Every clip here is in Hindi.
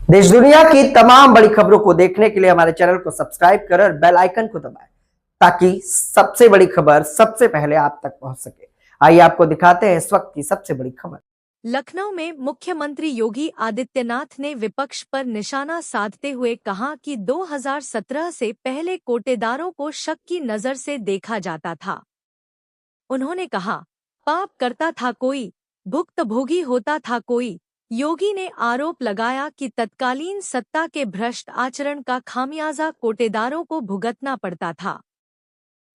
देश दुनिया की तमाम बड़ी खबरों को देखने के लिए हमारे चैनल को सब्सक्राइब करें और बेल आइकन को दबाएं ताकि सबसे बड़ी खबर सबसे पहले आप तक पहुंच सके। आइए आपको दिखाते हैं इस वक्त की सबसे बड़ी खबर। लखनऊ में मुख्यमंत्री योगी आदित्यनाथ ने विपक्ष पर निशाना साधते हुए कहा कि 2017 से पहले कोटेदारों को शक की नजर से देखा जाता था। उन्होंने कहा, पाप करता था कोई, भुक्तभोगी होता था कोई। योगी ने आरोप लगाया कि तत्कालीन सत्ता के भ्रष्ट आचरण का खामियाजा कोटेदारों को भुगतना पड़ता था।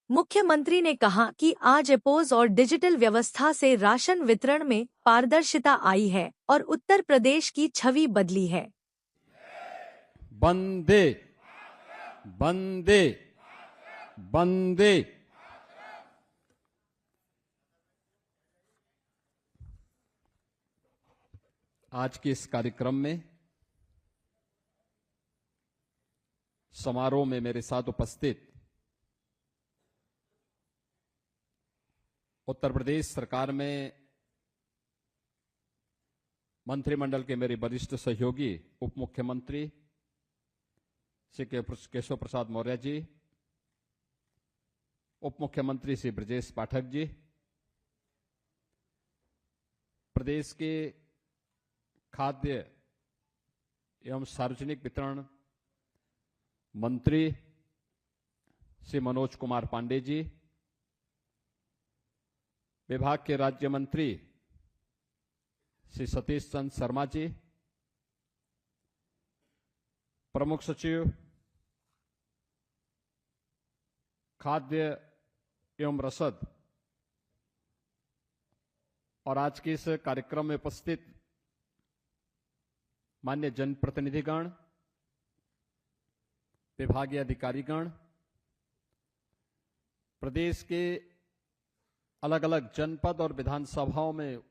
मुख्यमंत्री ने कहा कि आज एपोज और डिजिटल व्यवस्था से राशन वितरण में पारदर्शिता आई है और उत्तर प्रदेश की छवि बदली है। बंदे बंदे बंदे। आज के इस कार्यक्रम में समारोह में मेरे साथ उपस्थित उत्तर प्रदेश सरकार में मंत्रिमंडल के मेरे वरिष्ठ सहयोगी उप मुख्यमंत्री श्री केशव प्रसाद मौर्य जी, उप मुख्यमंत्री श्री ब्रजेश पाठक जी, प्रदेश के खाद्य एवं सार्वजनिक वितरण मंत्री श्री मनोज कुमार पांडे जी, विभाग के राज्य मंत्री श्री सतीश चंद्र शर्मा जी, प्रमुख सचिव खाद्य एवं रसद और आज के इस कार्यक्रम में उपस्थित मान्य जनप्रतिनिधिगण, विभागीय अधिकारीगण, प्रदेश के अलग अलग जनपद और विधानसभाओं में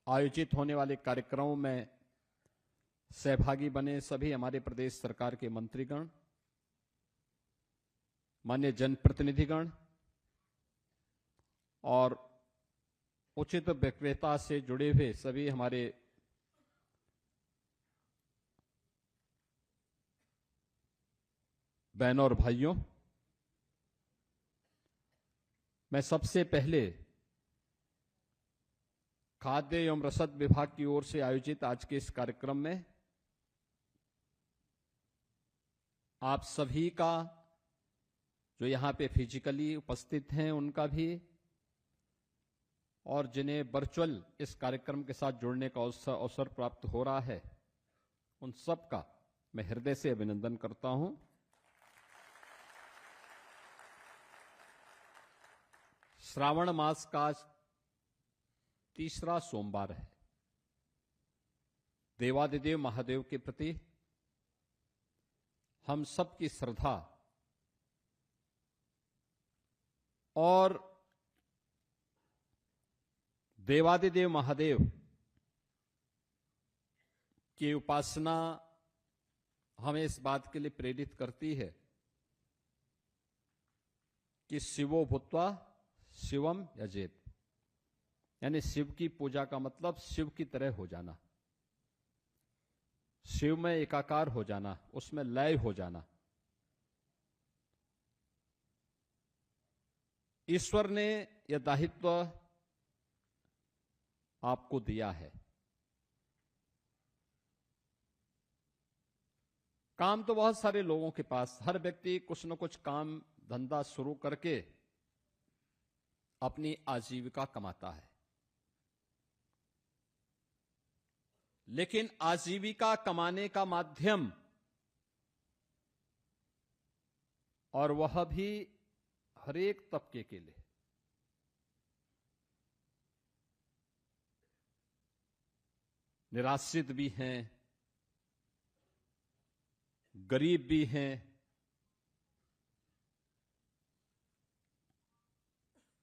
आयोजित होने वाले कार्यक्रमों में सहभागी बने सभी हमारे प्रदेश सरकार के मंत्रीगण, मान्य जनप्रतिनिधिगण और उचित व्यक्तिता से जुड़े हुए सभी हमारे बहनों और भाइयों, मैं सबसे पहले खाद्य एवं रसद विभाग की ओर से आयोजित आज के इस कार्यक्रम में आप सभी का, जो यहां पे फिजिकली उपस्थित हैं उनका भी, और जिन्हें वर्चुअल इस कार्यक्रम के साथ जुड़ने का अवसर प्राप्त हो रहा है, उन सब का मैं हृदय से अभिनंदन करता हूं। श्रावण मास का तीसरा सोमवार है। देवादिदेव महादेव के प्रति हम सबकी श्रद्धा और देवादिदेव महादेव की उपासना हमें इस बात के लिए प्रेरित करती है कि शिवो भूत्वा शिवम यजेत, यानी शिव की पूजा का मतलब शिव की तरह हो जाना, शिव में एकाकार हो जाना, उसमें लय हो जाना। ईश्वर ने यह दायित्व आपको दिया है। काम तो बहुत सारे लोगों के पास, हर व्यक्ति कुछ न कुछ काम धंधा शुरू करके अपनी आजीविका कमाता है, लेकिन आजीविका कमाने का माध्यम, और वह भी हर एक तबके के लिए, निराश्रित भी हैं, गरीब भी हैं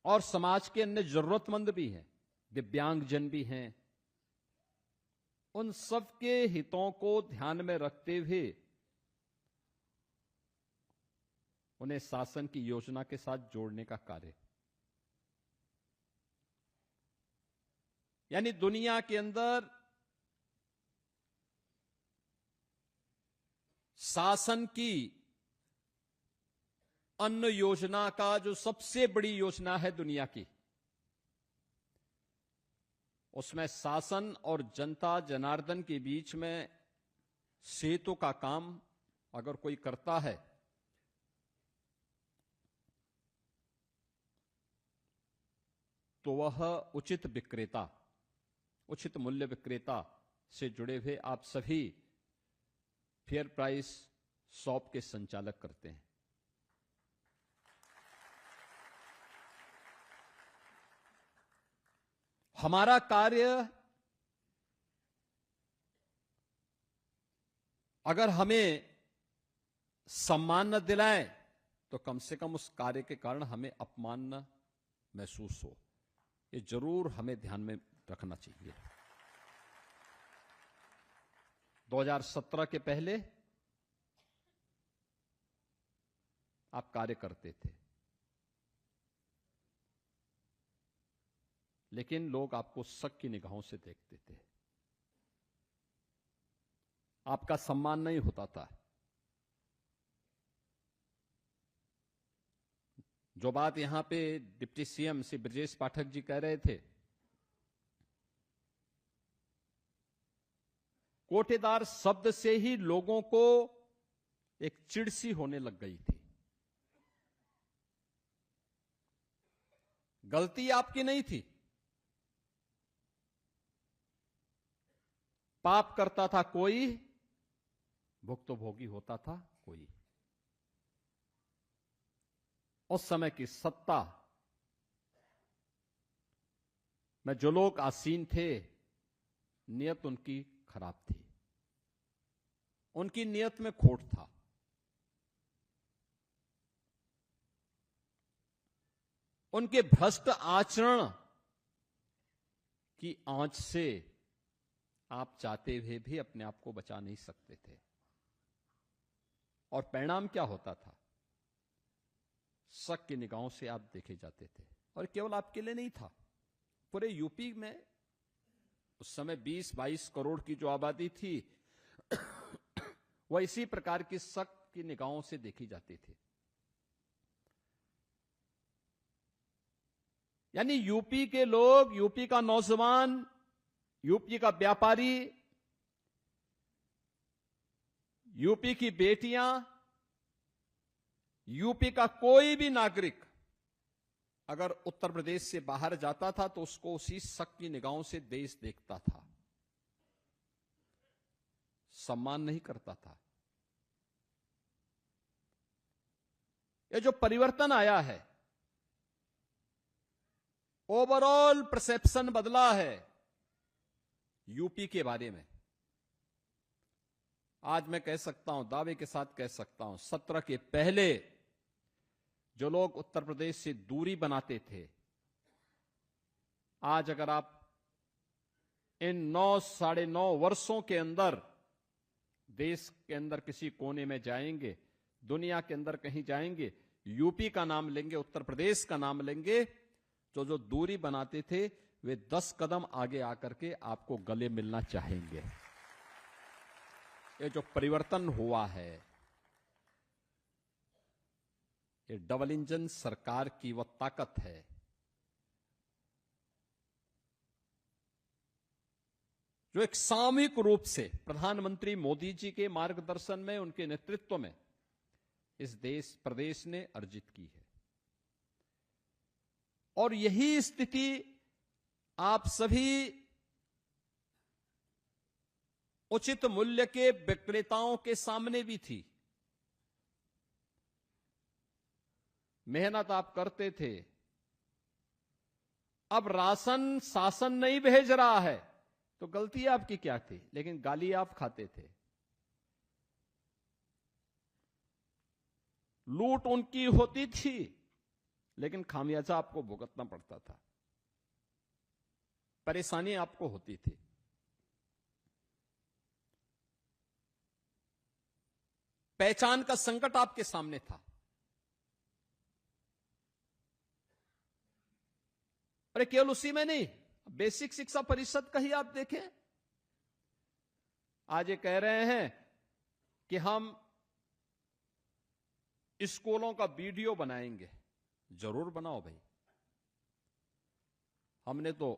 और समाज के अन्य जरूरतमंद भी हैं, दिव्यांगजन भी हैं। उन सबके हितों को ध्यान में रखते हुए उन्हें शासन की योजना के साथ जोड़ने का कार्य, यानी दुनिया के अंदर शासन की अन्न योजना का जो सबसे बड़ी योजना है दुनिया की, उसमें शासन और जनता जनार्दन के बीच में सेतु का काम अगर कोई करता है तो वह उचित विक्रेता, उचित मूल्य विक्रेता से जुड़े हुए आप सभी फेयर प्राइस शॉप के संचालक करते हैं। हमारा कार्य अगर हमें सम्मान न दिलाए तो कम से कम उस कार्य के कारण हमें अपमान न महसूस हो, ये जरूर हमें ध्यान में रखना चाहिए। 2017 के पहले आप कार्य करते थे, लेकिन लोग आपको शक की निगाहों से देखते थे, आपका सम्मान नहीं होता था। जो बात यहां पे डिप्टी सीएम श्री ब्रजेश पाठक जी कह रहे थे, कोटेदार शब्द से ही लोगों को एक चिढ़ सी होने लग गई थी। गलती आपकी नहीं थी, पाप करता था कोई, भुक्तभोगी होता था कोई। उस समय की सत्ता में जो लोग आसीन थे, नियत उनकी खराब थी, उनकी नियत में खोट था। उनके भ्रष्ट आचरण की आंच से आप चाहते हुए भी अपने आप को बचा नहीं सकते थे। और परिणाम क्या होता था? शक की निगाहों से आप देखे जाते थे। और केवल आपके लिए नहीं था, पूरे यूपी में उस समय 20-22 करोड़ की जो आबादी थी वह इसी प्रकार की शक की निगाहों से देखी जाती थी। यानी यूपी के लोग, यूपी का नौजवान, यूपी का व्यापारी, यूपी की बेटियां, यूपी का कोई भी नागरिक अगर उत्तर प्रदेश से बाहर जाता था तो उसको उसी शक की निगाहों से देश देखता था, सम्मान नहीं करता था। ये जो परिवर्तन आया है, ओवरऑल परसेप्शन बदला है यूपी के बारे में। आज मैं कह सकता हूं, दावे के साथ कह सकता हूं, 17 के पहले जो लोग उत्तर प्रदेश से दूरी बनाते थे, आज अगर आप इन 9-9.5 वर्षों के अंदर देश के अंदर किसी कोने में जाएंगे, दुनिया के अंदर कहीं जाएंगे, यूपी का नाम लेंगे, उत्तर प्रदेश का नाम लेंगे, जो दूरी बनाते थे वे 10 कदम आगे आकर के आपको गले मिलना चाहेंगे। ये जो परिवर्तन हुआ है, ये डबल इंजन सरकार की वह ताकत है जो एक सामूहिक रूप से प्रधानमंत्री मोदी जी के मार्गदर्शन में, उनके नेतृत्व में इस प्रदेश ने अर्जित की है। और यही स्थिति आप सभी उचित मूल्य के विक्रेताओं के सामने भी थी। मेहनत आप करते थे, अब राशन शासन नहीं भेज रहा है तो गलती आपकी क्या थी, लेकिन गाली आप खाते थे। लूट उनकी होती थी लेकिन खामियाजा आपको भुगतना पड़ता था, परेशानी आपको होती थी। पहचान का संकट आपके सामने था। अरे केवल उसी में नहीं, बेसिक शिक्षा परिषद का ही आप देखें। आज ये कह रहे हैं कि हम स्कूलों का वीडियो बनाएंगे। जरूर बनाओ भाई। हमने तो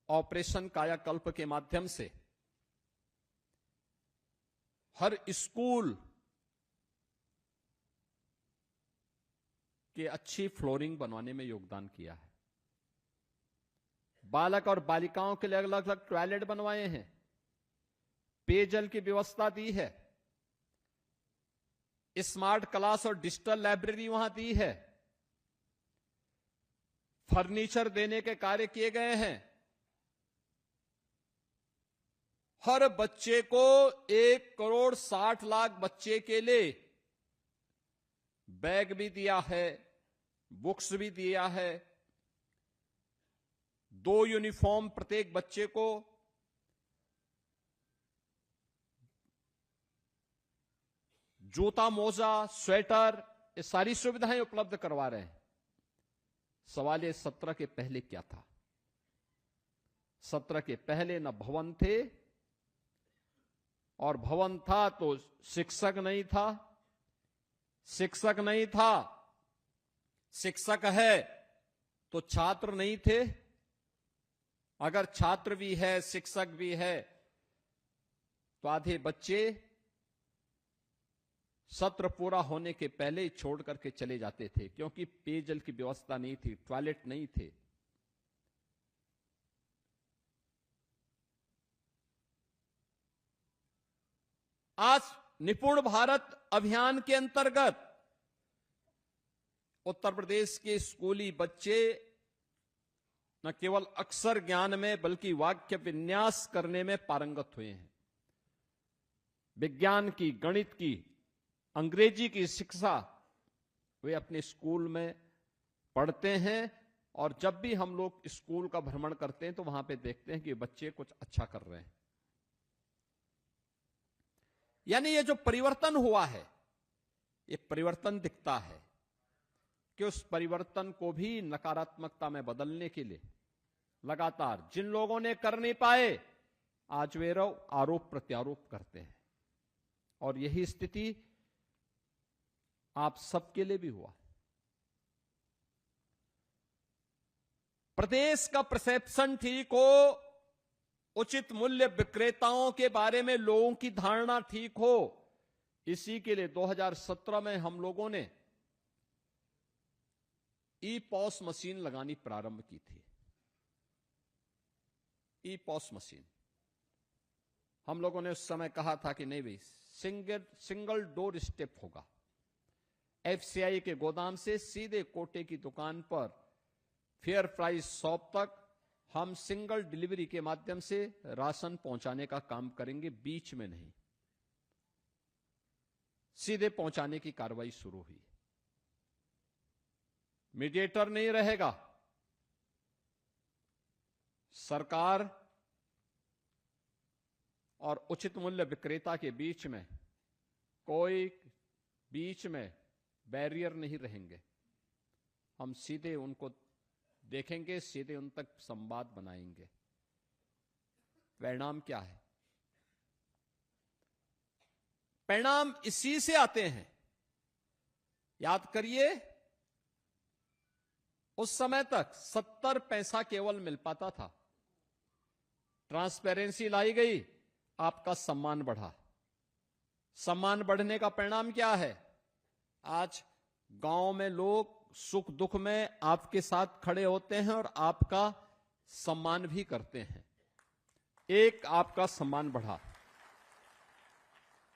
ऑपरेशन कायाकल्प के माध्यम से हर स्कूल के अच्छी फ्लोरिंग बनवाने में योगदान किया है। बालक और बालिकाओं के लिए अलग अलग टॉयलेट बनवाए हैं, पेयजल की व्यवस्था दी है, स्मार्ट क्लास और डिजिटल लाइब्रेरी वहां दी है, फर्नीचर देने के कार्य किए गए हैं। हर बच्चे को 1,60,00,000 बच्चे के लिए बैग भी दिया है, बुक्स भी दिया है, 2 यूनिफॉर्म प्रत्येक बच्चे को, जूता मोजा स्वेटर, ये सारी सुविधाएं उपलब्ध करवा रहे हैं। सवाल ये 17 के पहले क्या था? 17 के पहले न भवन थे, और भवन था तो शिक्षक नहीं था, शिक्षक नहीं था, शिक्षक है तो छात्र नहीं थे, अगर छात्र भी है शिक्षक भी है तो आधे बच्चे सत्र पूरा होने के पहले ही छोड़ करके चले जाते थे, क्योंकि पेयजल की व्यवस्था नहीं थी, टॉयलेट नहीं थे। आज निपुण भारत अभियान के अंतर्गत उत्तर प्रदेश के स्कूली बच्चे न केवल अक्षर ज्ञान में बल्कि वाक्य विन्यास करने में पारंगत हुए हैं। विज्ञान की, गणित की, अंग्रेजी की शिक्षा वे अपने स्कूल में पढ़ते हैं, और जब भी हम लोग स्कूल का भ्रमण करते हैं तो वहां पे देखते हैं कि बच्चे कुछ अच्छा कर रहे हैं। यानी ये जो परिवर्तन हुआ है, ये परिवर्तन दिखता है कि उस परिवर्तन को भी नकारात्मकता में बदलने के लिए लगातार जिन लोगों ने कर नहीं पाए, आज वे आरोप प्रत्यारोप करते हैं, और यही स्थिति आप सबके लिए भी हुआ। प्रदेश का परसेप्शन ठीक हो, उचित मूल्य विक्रेताओं के बारे में लोगों की धारणा ठीक हो, इसी के लिए 2017 में हम लोगों ने ई पॉस मशीन लगानी प्रारंभ की थी। ई पॉस मशीन हम लोगों ने उस समय कहा था कि नहीं भाई, सिंगल डोर स्टेप होगा। एफसीआई के गोदाम से सीधे कोटे की दुकान पर फेयर प्राइस शॉप तक हम सिंगल डिलीवरी के माध्यम से राशन पहुंचाने का काम करेंगे, बीच में नहीं, सीधे पहुंचाने की कार्रवाई शुरू हुई। मीडिएटर नहीं रहेगा, सरकार और उचित मूल्य विक्रेता के बीच में कोई बैरियर नहीं रहेंगे। हम सीधे उनको देखेंगे, सीधे उन तक संवाद बनाएंगे। परिणाम क्या है? परिणाम इसी से आते हैं। याद करिए, उस समय तक 70 पैसा केवल मिल पाता था। ट्रांसपेरेंसी लाई गई, आपका सम्मान बढ़ा। सम्मान बढ़ने का परिणाम क्या है? आज गांव में लोग सुख दुख में आपके साथ खड़े होते हैं और आपका सम्मान भी करते हैं। एक, आपका सम्मान बढ़ा,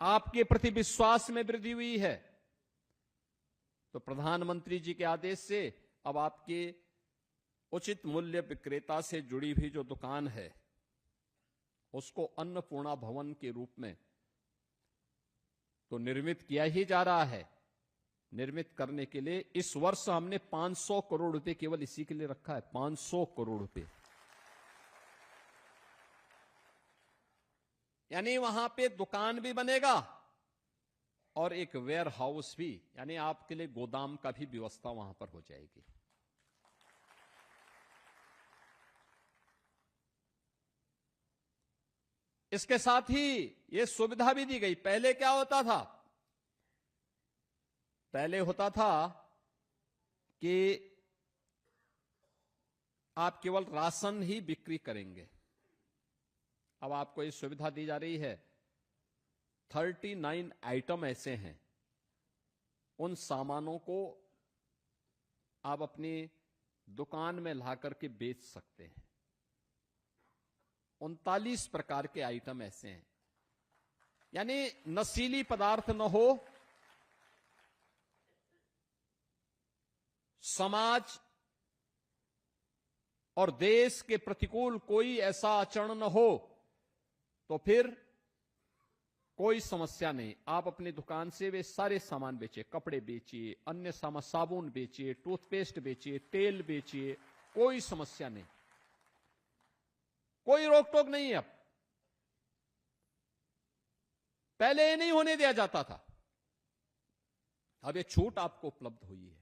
आपके प्रति विश्वास में वृद्धि हुई है। तो प्रधानमंत्री जी के आदेश से अब आपके उचित मूल्य विक्रेता से जुड़ी हुई जो दुकान है, उसको अन्नपूर्णा भवन के रूप में तो निर्मित किया ही जा रहा है। निर्मित करने के लिए इस वर्ष हमने 500 करोड़ रुपए केवल इसी के लिए रखा है। 500 करोड़ रुपए, यानी वहां पे दुकान भी बनेगा और एक वेयर हाउस भी, यानी आपके लिए गोदाम का भी व्यवस्था वहां पर हो जाएगी। इसके साथ ही यह सुविधा भी दी गई। पहले क्या होता था? पहले होता था कि आप केवल राशन ही बिक्री करेंगे। अब आपको ये सुविधा दी जा रही है। 39 आइटम ऐसे हैं, उन सामानों को आप अपनी दुकान में ला करके बेच सकते हैं। 39 प्रकार के आइटम ऐसे हैं, यानी नशीली पदार्थ न हो, समाज और देश के प्रतिकूल कोई ऐसा आचरण न हो, तो फिर कोई समस्या नहीं। आप अपनी दुकान से वे सारे सामान बेचिए, कपड़े बेचिए, अन्य सामान, साबुन बेचिए, टूथपेस्ट बेचिए, तेल बेचिए, कोई समस्या नहीं, कोई रोक टोक नहीं है। अब पहले ये नहीं होने दिया जाता था, अब ये छूट आपको उपलब्ध हुई है।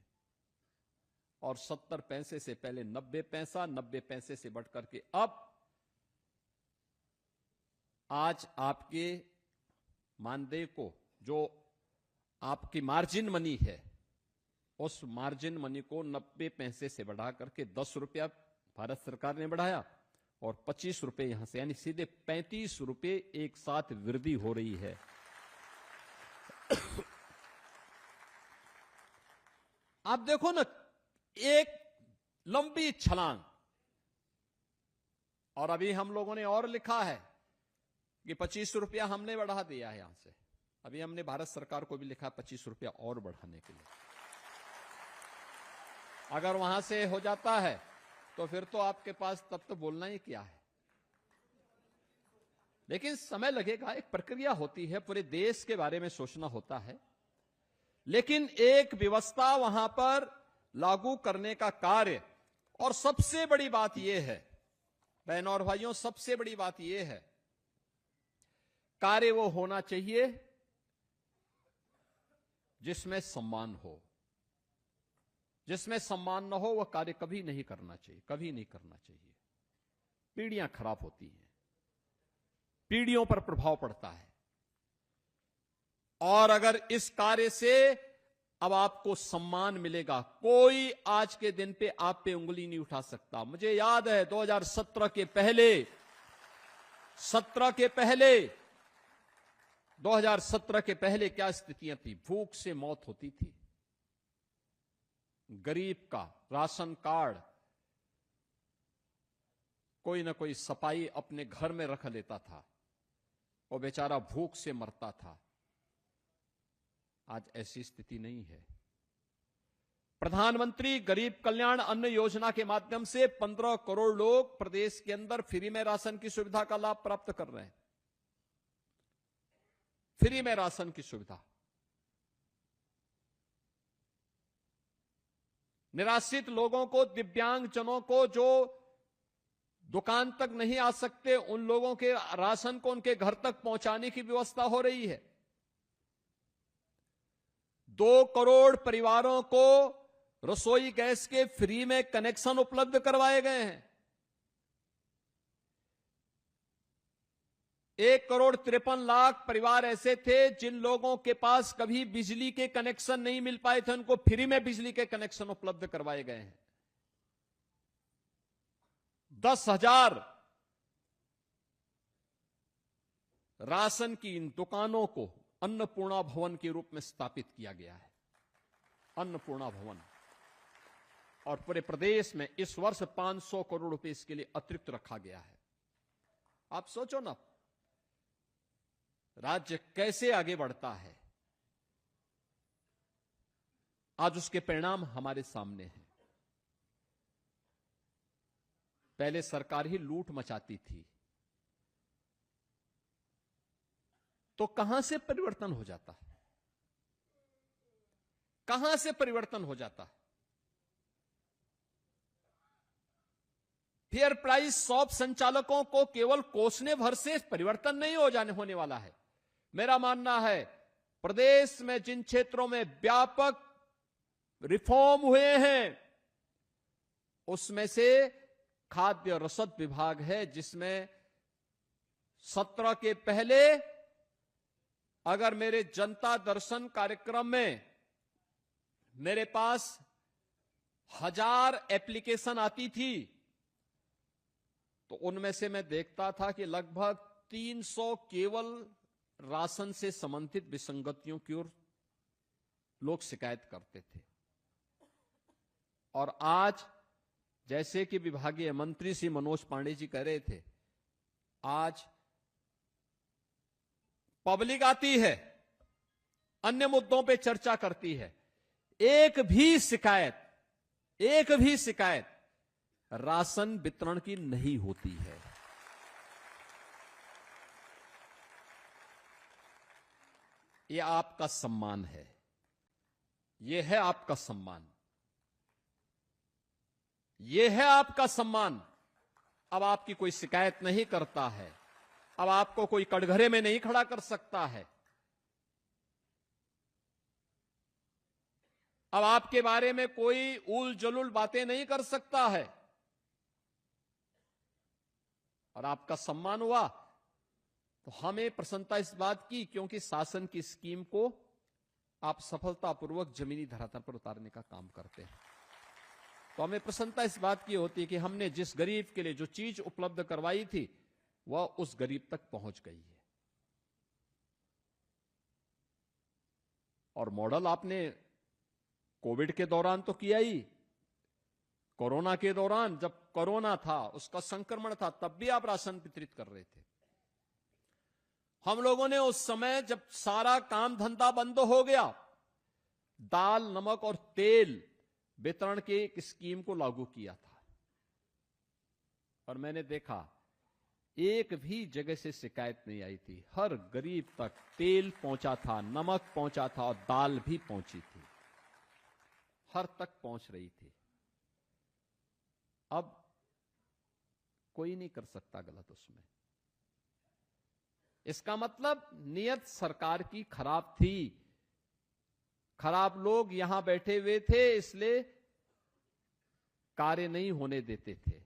और 70 पैसे से पहले 90 पैसा, 90 पैसे से बढ़कर के अब आज आपके मानदेय को, जो आपकी मार्जिन मनी है, उस मार्जिन मनी को 90 पैसे से बढ़ा करके 10 रुपया भारत सरकार ने बढ़ाया और 25 रुपए यहां से, यानी सीधे 35 रुपए एक साथ वृद्धि हो रही है। आप देखो ना, एक लंबी छलांग। और अभी हम लोगों ने और लिखा है कि 25 रुपया हमने बढ़ा दिया है यहां से। अभी हमने भारत सरकार को भी लिखा 25 रुपया और बढ़ाने के लिए। अगर वहां से हो जाता है तो फिर तो आपके पास तब तो बोलना ही क्या है। लेकिन समय लगेगा, एक प्रक्रिया होती है, पूरे देश के बारे में सोचना होता है। लेकिन एक व्यवस्था वहां पर लागू करने का कार्य, और सबसे बड़ी बात यह है बहनों और भाइयों, सबसे बड़ी बात यह है, कार्य वो होना चाहिए जिसमें सम्मान हो। जिसमें सम्मान न हो वह कार्य कभी नहीं करना चाहिए, कभी नहीं करना चाहिए। पीढ़ियां खराब होती हैं, पीढ़ियों पर प्रभाव पड़ता है। और अगर इस कार्य से अब आपको सम्मान मिलेगा, कोई आज के दिन पे आप पे उंगली नहीं उठा सकता। मुझे याद है 2017 के पहले 2017 के पहले क्या स्थितियां थी। भूख से मौत होती थी, गरीब का राशन कार्ड कोई ना कोई सपाई अपने घर में रख लेता था, वो बेचारा भूख से मरता था। आज ऐसी स्थिति नहीं है। प्रधानमंत्री गरीब कल्याण अन्न योजना के माध्यम से 15 करोड़ लोग प्रदेश के अंदर फ्री में राशन की सुविधा का लाभ प्राप्त कर रहे हैं। फ्री में राशन की सुविधा। निराश्रित लोगों को, दिव्यांगजनों को, जो दुकान तक नहीं आ सकते, उन लोगों के राशन को उनके घर तक पहुंचाने की व्यवस्था हो रही है। 2 करोड़ परिवारों को रसोई गैस के फ्री में कनेक्शन उपलब्ध करवाए गए हैं। 1,53,00,000 परिवार ऐसे थे जिन लोगों के पास कभी बिजली के कनेक्शन नहीं मिल पाए थे, उनको फ्री में बिजली के कनेक्शन उपलब्ध करवाए गए हैं। 10,000 राशन की इन दुकानों को अन्नपूर्णा भवन के रूप में स्थापित किया गया है। अन्नपूर्णा भवन। और पूरे प्रदेश में इस वर्ष 500 करोड़ रुपए इसके लिए अतिरिक्त रखा गया है। आप सोचो ना, राज्य कैसे आगे बढ़ता है। आज उसके परिणाम हमारे सामने हैं। पहले सरकार ही लूट मचाती थी, तो कहां से परिवर्तन हो जाता है, कहां से परिवर्तन हो जाता है। फेयर प्राइस शॉप संचालकों को केवल कोसने भर से परिवर्तन नहीं होने वाला है। मेरा मानना है प्रदेश में जिन क्षेत्रों में व्यापक रिफॉर्म हुए हैं, उसमें से खाद्य रसद विभाग है, जिसमें 17 के पहले अगर मेरे जनता दर्शन कार्यक्रम में मेरे पास 1000 एप्लीकेशन आती थी, तो उनमें से मैं देखता था कि लगभग 300 केवल राशन से संबंधित विसंगतियों की ओर लोग शिकायत करते थे। और आज जैसे कि विभागीय मंत्री श्री मनोज पांडे जी कह रहे थे, आज पब्लिक आती है, अन्य मुद्दों पे चर्चा करती है, एक भी शिकायत राशन वितरण की नहीं होती है। यह आपका सम्मान है, यह है आपका सम्मान, यह है आपका सम्मान। अब आपकी कोई शिकायत नहीं करता है, अब आपको कोई कटघरे में नहीं खड़ा कर सकता है, अब आपके बारे में कोई उल जलुल बातें नहीं कर सकता है, और आपका सम्मान हुआ तो हमें प्रसन्नता इस बात की, क्योंकि शासन की स्कीम को आप सफलतापूर्वक जमीनी धरातल पर उतारने का काम करते हैं। तो हमें प्रसन्नता इस बात की होती है कि हमने जिस गरीब के लिए जो चीज उपलब्ध करवाई थी वह उस गरीब तक पहुंच गई है। और मॉडल आपने कोविड के दौरान तो किया ही, कोरोना के दौरान जब कोरोना था, उसका संक्रमण था, तब भी आप राशन वितरित कर रहे थे। हम लोगों ने उस समय जब सारा काम धंधा बंद हो गया, दाल, नमक और तेल वितरण की एक स्कीम को लागू किया था, और मैंने देखा एक भी जगह से शिकायत नहीं आई थी। हर गरीब तक तेल पहुंचा था, नमक पहुंचा था और दाल भी पहुंची थी, हर तक पहुंच रही थी। अब कोई नहीं कर सकता गलत उसमें। इसका मतलब नियत सरकार की खराब थी, खराब लोग यहां बैठे हुए थे, इसलिए कार्य नहीं होने देते थे।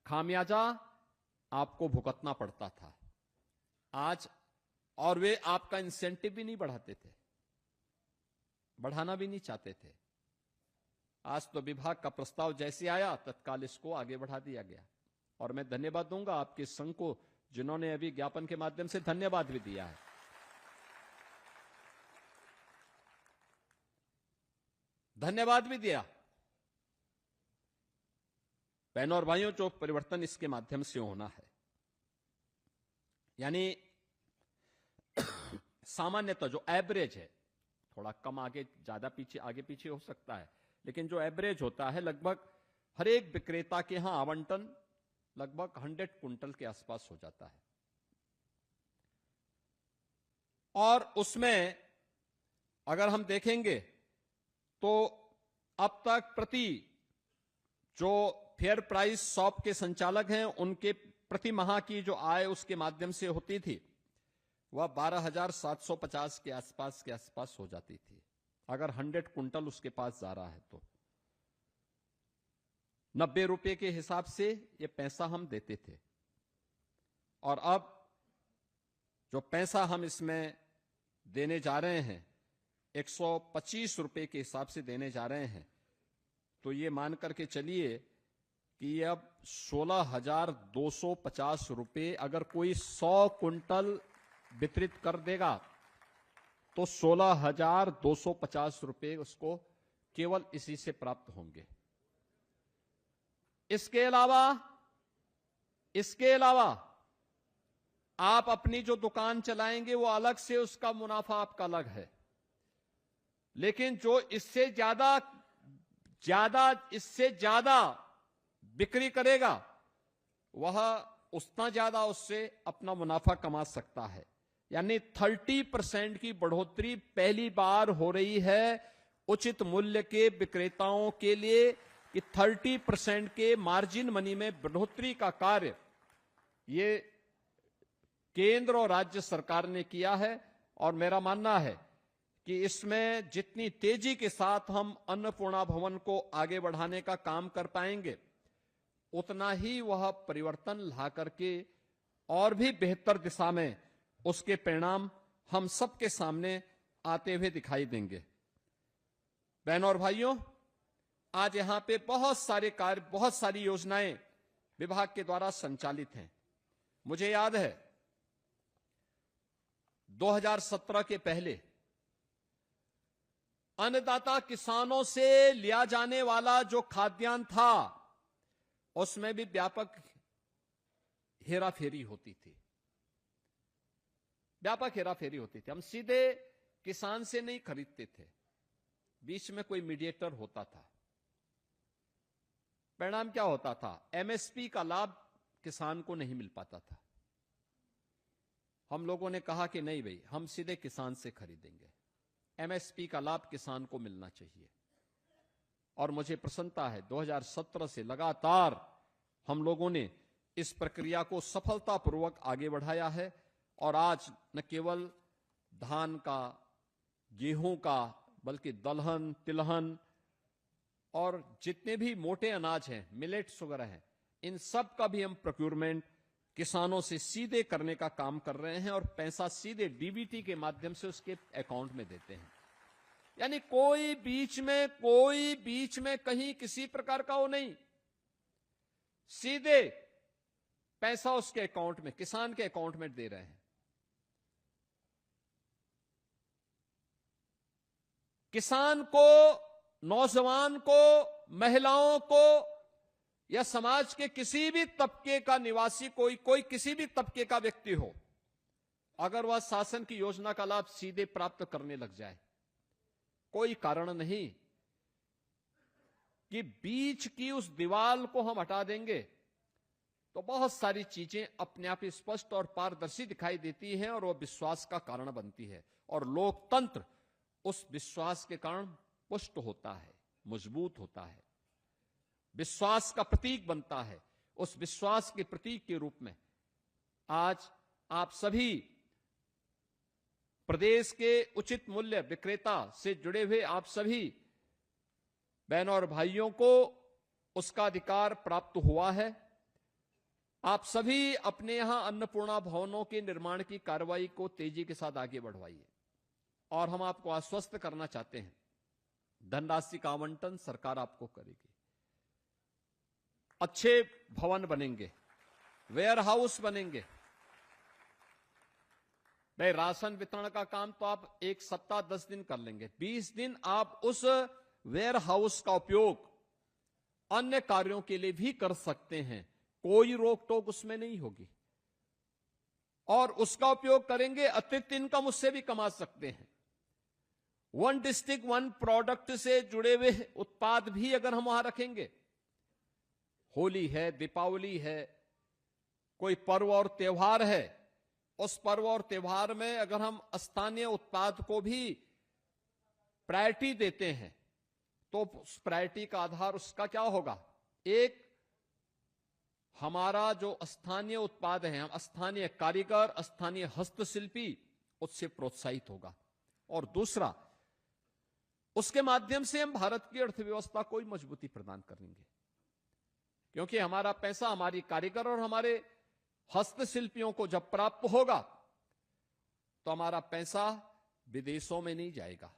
खामियाजा आपको भुगतना पड़ता था आज, और वे आपका इंसेंटिव भी नहीं बढ़ाते थे, बढ़ाना भी नहीं चाहते थे। आज तो विभाग का प्रस्ताव जैसे आया तत्काल इसको आगे बढ़ा दिया गया, और मैं धन्यवाद दूंगा आपके संघ को, जिन्होंने अभी ज्ञापन के माध्यम से धन्यवाद भी दिया है। धन्यवाद भी दिया। बहनों और भाइयों, जो परिवर्तन इसके माध्यम से होना है, यानी सामान्यतः जो एवरेज है, थोड़ा कम आगे ज्यादा पीछे आगे पीछे हो सकता है, लेकिन जो एवरेज होता है लगभग हर एक विक्रेता के यहां आवंटन लगभग 100 कुंटल के आसपास हो जाता है। और उसमें अगर हम देखेंगे तो अब तक प्रति जो फेयर प्राइस शॉप के संचालक हैं, उनके प्रति माह की जो आय उसके माध्यम से होती थी वह 12,750 के आसपास हो जाती थी, अगर 100 कुंटल उसके पास जा रहा है तो। 90 रुपए के हिसाब से ये पैसा हम देते थे, और अब जो पैसा हम इसमें देने जा रहे हैं 125 रुपए के हिसाब से देने जा रहे हैं, तो ये मान करके चलिए कि ये अब 16,250 रुपए, अगर कोई 100 कुंटल वितरित कर देगा तो 16,250 रुपए उसको केवल इसी से प्राप्त होंगे। इसके अलावा आप अपनी जो दुकान चलाएंगे वो अलग से, उसका मुनाफा आपका अलग है, लेकिन जो इससे ज्यादा बिक्री करेगा वह उतना ज्यादा उससे अपना मुनाफा कमा सकता है। यानी 30% की बढ़ोतरी पहली बार हो रही है उचित मूल्य के विक्रेताओं के लिए, कि 30% के मार्जिन मनी में बढ़ोतरी का कार्य ये केंद्र और राज्य सरकार ने किया है। और मेरा मानना है कि इसमें जितनी तेजी के साथ हम अन्नपूर्णा भवन को आगे बढ़ाने का काम कर पाएंगे, उतना ही वह परिवर्तन ला करके और भी बेहतर दिशा में उसके परिणाम हम सबके सामने आते हुए दिखाई देंगे। बहनों और भाइयों, आज यहां पे बहुत सारे कार्य, बहुत सारी योजनाएं विभाग के द्वारा संचालित हैं। मुझे याद है 2017 के पहले अन्नदाता किसानों से लिया जाने वाला जो खाद्यान्न था, उसमें भी व्यापक हेराफेरी होती थी, व्यापक हेराफेरी होती थी। हम सीधे किसान से नहीं खरीदते थे, बीच में कोई मीडिएटर होता था। परिणाम क्या होता था? एमएसपी का लाभ किसान को नहीं मिल पाता था। हम लोगों ने कहा कि नहीं भाई, हम सीधे किसान से खरीदेंगे, एमएसपी का लाभ किसान को मिलना चाहिए। और मुझे प्रसन्नता है 2017 से लगातार हम लोगों ने इस प्रक्रिया को सफलतापूर्वक आगे बढ़ाया है। और आज न केवल धान का, गेहूं का, बल्कि दलहन, तिलहन और जितने भी मोटे अनाज हैं, मिलेट्स वगैरह हैं, इन सब का भी हम प्रोक्योरमेंट किसानों से सीधे करने का काम कर रहे हैं और पैसा सीधे डीबीटी के माध्यम से उसके अकाउंट में देते हैं। यानी कोई बीच में कहीं किसी प्रकार का वो नहीं, सीधे पैसा उसके अकाउंट में, किसान के अकाउंट में दे रहे हैं। किसान को, नौजवान को, महिलाओं को या समाज के किसी भी तबके का निवासी, कोई किसी भी तबके का व्यक्ति हो, अगर वह शासन की योजना का लाभ सीधे प्राप्त करने लग जाए, कोई कारण नहीं कि बीच की उस दीवार को हम हटा देंगे तो बहुत सारी चीजें अपने आप स्पष्ट और पारदर्शी दिखाई देती हैं और वह विश्वास का कारण बनती है। और लोकतंत्र उस विश्वास के कारण पुष्ट होता है, मजबूत होता है, विश्वास का प्रतीक बनता है। उस विश्वास के प्रतीक के रूप में आज आप सभी प्रदेश के उचित मूल्य विक्रेता से जुड़े हुए आप सभी बहनों और भाइयों को उसका अधिकार प्राप्त हुआ है। आप सभी अपने यहां अन्नपूर्णा भवनों के निर्माण की कार्रवाई को तेजी के साथ आगे बढ़वाइए। और हम आपको आश्वस्त करना चाहते हैं, धनराशि का आवंटन सरकार आपको करेगी। अच्छे भवन बनेंगे, वेयर हाउस बनेंगे। भाई राशन वितरण का काम तो आप 1 सप्ताह 10 दिन कर लेंगे, 20 दिन आप उस वेयर हाउस का उपयोग अन्य कार्यों के लिए भी कर सकते हैं, कोई रोक टोक उसमें नहीं होगी। और उसका उपयोग करेंगे, अतिरिक्त इनकम उससे भी कमा सकते हैं। 1 डिस्ट्रिक्ट 1 प्रोडक्ट से जुड़े हुए उत्पाद भी अगर हम वहां रखेंगे, होली है, दीपावली है, कोई पर्व और त्योहार है, उस पर्व और त्योहार में अगर हम स्थानीय उत्पाद को भी प्रायोरिटी देते हैं तो उस प्रायोरिटी का आधार उसका क्या होगा? एक, हमारा जो स्थानीय उत्पाद है, हम स्थानीय कारीगर, स्थानीय हस्तशिल्पी, उससे प्रोत्साहित होगा। और दूसरा, उसके माध्यम से हम भारत की अर्थव्यवस्था को भी मजबूती प्रदान करेंगे, क्योंकि हमारा पैसा हमारी कारीगर और हमारे हस्तशिल्पियों को जब प्राप्त होगा तो हमारा पैसा विदेशों में नहीं जाएगा।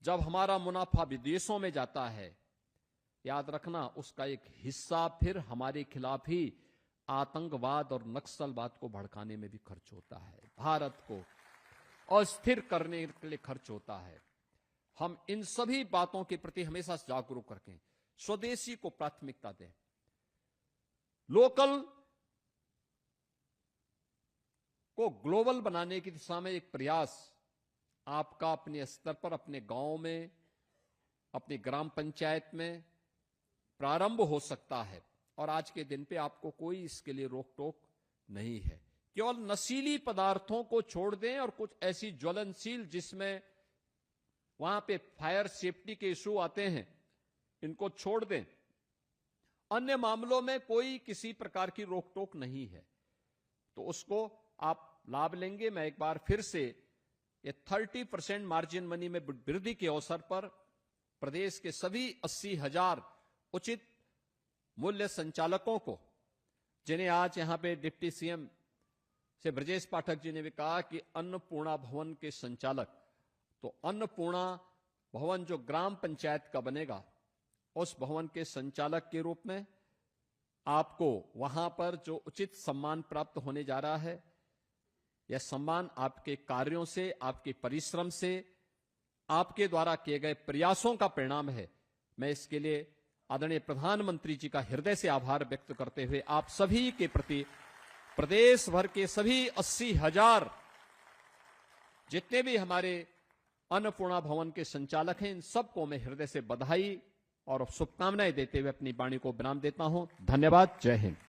जब हमारा मुनाफा विदेशों में जाता है, याद रखना उसका एक हिस्सा फिर हमारे खिलाफ ही आतंकवाद और नक्सलवाद को भड़काने में भी खर्च होता है, भारत को अस्थिर करने के लिए खर्च होता है। हम इन सभी बातों के प्रति हमेशा जागरूक रखें, स्वदेशी को प्राथमिकता दें, लोकल को ग्लोबल बनाने की दिशा में एक प्रयास आपका अपने स्तर पर, अपने गांव में, अपनी ग्राम पंचायत में प्रारंभ हो सकता है। और आज के दिन पे आपको कोई इसके लिए रोक टोक नहीं है। केवल नशीली पदार्थों को छोड़ दें और कुछ ऐसी ज्वलनशील जिसमें वहां पे फायर सेफ्टी के इशू आते हैं, इनको छोड़ दें। अन्य मामलों में कोई किसी प्रकार की रोक टोक नहीं है, तो उसको आप लाभ लेंगे। मैं एक बार फिर से ये 30% मार्जिन मनी में वृद्धि के अवसर पर प्रदेश के सभी 80,000 उचित मूल्य संचालकों को, जिन्हें आज यहां पे डिप्टी सीएम से ब्रजेश पाठक जी ने भी कहा कि अन्नपूर्णा भवन के संचालक, तो अन्नपूर्णा भवन जो ग्राम पंचायत का बनेगा, उस भवन के संचालक के रूप में आपको वहां पर जो उचित सम्मान प्राप्त होने जा रहा है, यह सम्मान आपके कार्यों से, आपके परिश्रम से, आपके द्वारा किए गए प्रयासों का परिणाम है। मैं इसके लिए आदरणीय प्रधानमंत्री जी का हृदय से आभार व्यक्त करते हुए आप सभी के प्रति, प्रदेश भर के सभी 80,000 जितने भी हमारे अन्नपूर्णा भवन के संचालक हैं, इन सबको मैं हृदय से बधाई और शुभकामनाएं देते हुए अपनी वाणी को विराम देता हूं। धन्यवाद। जय हिंद।